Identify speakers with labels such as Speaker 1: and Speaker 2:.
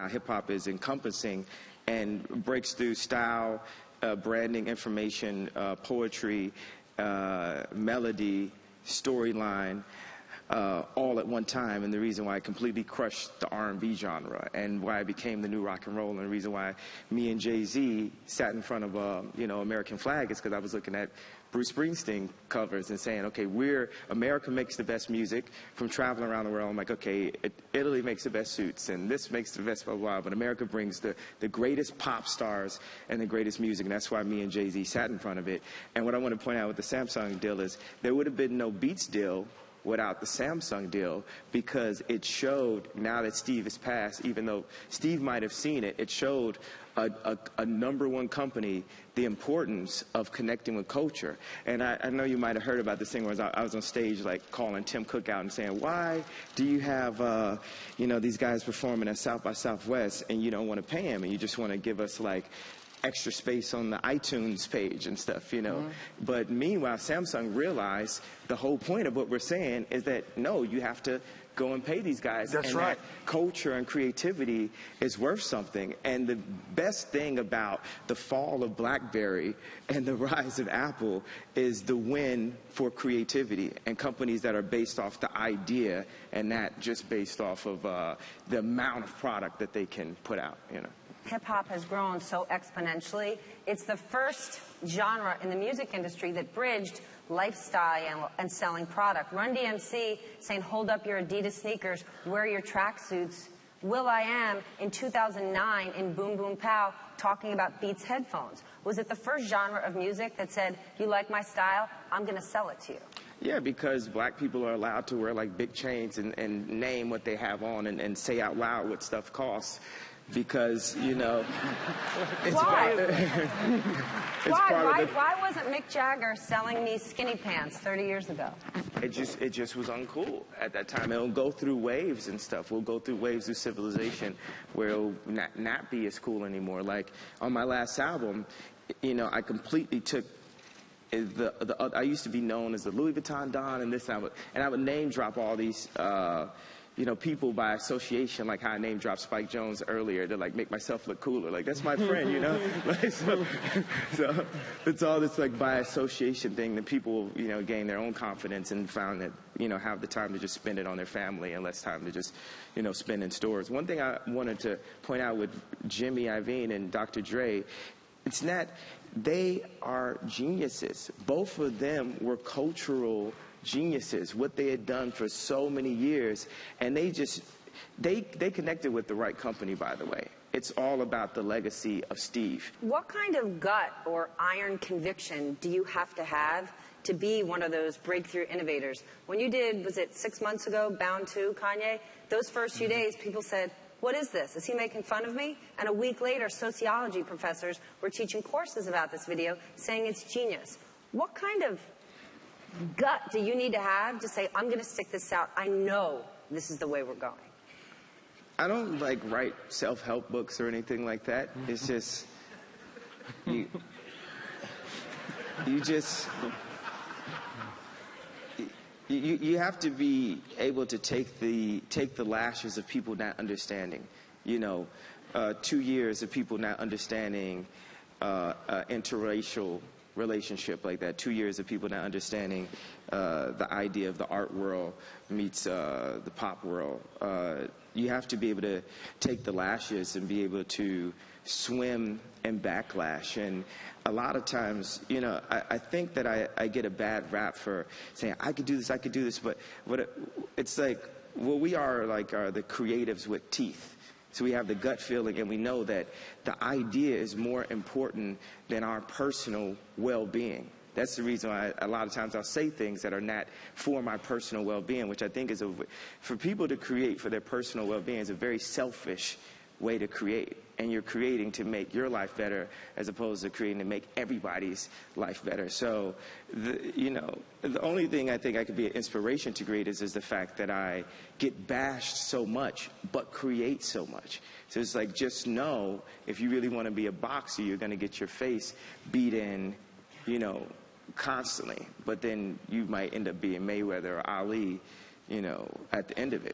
Speaker 1: hip-hop is encompassing and breaks through style, branding, information, poetry, melody, storyline, all at one time, and the reason why I completely crushed the R&B genre, and why I became the new rock and roll, and the reason why me and Jay-Z sat in front of American flag is because I was looking at Bruce Springsteen covers and saying, okay, America makes the best music. From traveling around the world, I'm like, okay, Italy makes the best suits, and this makes the best blah, blah, but America brings the greatest pop stars and the greatest music, and that's why me and Jay-Z sat in front of it. And what I want to point out with the Samsung deal is there would have been no Beats deal without the Samsung deal, because it showed, now that Steve has passed, even though Steve might have seen it, it showed a #1 company the importance of connecting with culture. And I know you might have heard about this thing where I was on stage like calling Tim Cook out and saying, why do you have these guys performing at South by Southwest and you don't want to pay them and you just want to give us like extra space on the iTunes page and stuff, Mm-hmm. But meanwhile, Samsung realized the whole point of what we're saying is that, no, you have to go and pay these guys.
Speaker 2: That's
Speaker 1: and
Speaker 2: right.
Speaker 1: That culture and creativity is worth something. And the best thing about the fall of BlackBerry and the rise of Apple is the win for creativity and companies that are based off the idea and not just based off of the amount of product that they can put out,
Speaker 3: Hip-hop has grown so exponentially. It's the first genre in the music industry that bridged lifestyle and selling product. Run DMC saying, hold up your Adidas sneakers, wear your tracksuits. will.i.am in 2009 in Boom Boom Pow talking about Beats headphones. Was it the first genre of music that said, you like my style, I'm going to sell it to you?
Speaker 1: Yeah, because black people are allowed to wear like big chains and name what they have on and say out loud what stuff costs. Because, it's
Speaker 3: why? Why wasn't Mick Jagger selling me skinny pants 30 years ago?
Speaker 1: It just was uncool at that time. It'll go through waves and stuff. We'll go through waves of civilization where it'll not be as cool anymore. Like on my last album, I completely took I used to be known as the Louis Vuitton Don and this, and I would name drop all these people by association, like how I name dropped Spike Jones earlier to like make myself look cooler. Like, that's my friend, Like, so it's all this like by association thing that people, gain their own confidence and found that, have the time to just spend it on their family and less time to just, spend in stores. One thing I wanted to point out with Jimmy Iovine and Dr. Dre, it's not, they are geniuses. Both of them were cultural geniuses, what they had done for so many years, and they connected with the right company, by the way. It's all about the legacy of Steve.
Speaker 3: What kind of gut or iron conviction do you have to be one of those breakthrough innovators? When you did, was it 6 months ago, Bound 2, Kanye, those first few days, people said, what is this? Is he making fun of me? And a week later, sociology professors were teaching courses about this video, saying it's genius. What kind of gut do you need to say, I'm going to stick this out. I know this is the way we're going?
Speaker 1: I don't write self-help books or anything like that. It's just you have to be able to take the lashes of people not understanding. 2 years of people not understanding interracial relationship like that. 2 years of people not understanding the idea of the art world meets the pop world. You have to be able to take the lashes and be able to swim in backlash. And a lot of times, I think that I get a bad rap for saying, I could do this, but it's like, well, we are the creatives with teeth. So we have the gut feeling, and we know that the idea is more important than our personal well-being. That's the reason why a lot of times I'll say things that are not for my personal well-being, which I think is for people to create for their personal well-being is a very selfish way to create. And you're creating to make your life better as opposed to creating to make everybody's life better. So, the only thing I think I could be an inspiration to creators is the fact that I get bashed so much, but create so much. So it's like, just know, if you really want to be a boxer, you're going to get your face beat in, constantly. But then you might end up being Mayweather or Ali, at the end of it.